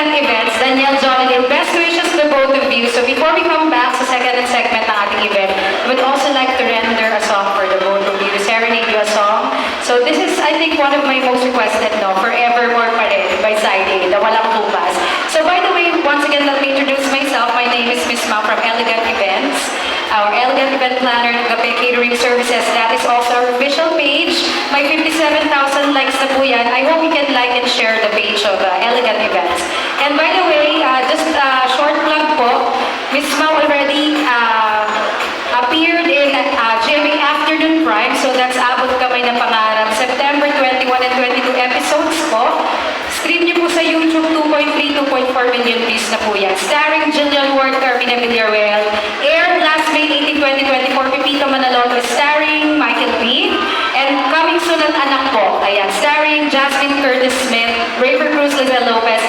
Elegant Events, Danielle Jonilin. Best wishes to both of you. So before we come back sa second segment ng ating event, I would also like to render a song for the both of you, serenade you a song. So this is, I think, one of my most requested, no, Forevermore pa rin by Side A, the Walang Tupas. So by the way, once again, let me introduce myself. My name is Miss Mau from Elegant Events. Our Elegant Event Planner, Gabi Catering Services, that is also our official page. May 57,000 likes na po yan. I hope you can like and share the page of Elegant Events. And by the way, just a short plug po, Miss Mau already appeared in GMA Afternoon Prime, so that's Abot Kamay na Pangarap, September 21 and 22 episodes po. Stream niyo po sa YouTube, 2.3, 2.4 million views na po yan. Starring Jillian Ward, Carmina Villarreal. Aired last May 18, 2024, Pipito Manaloto, starring Michael P. And coming soon at Anak Ko, ayan, starring Jasmine Curtis Smith, Raver Cruz Lizelle Lopez,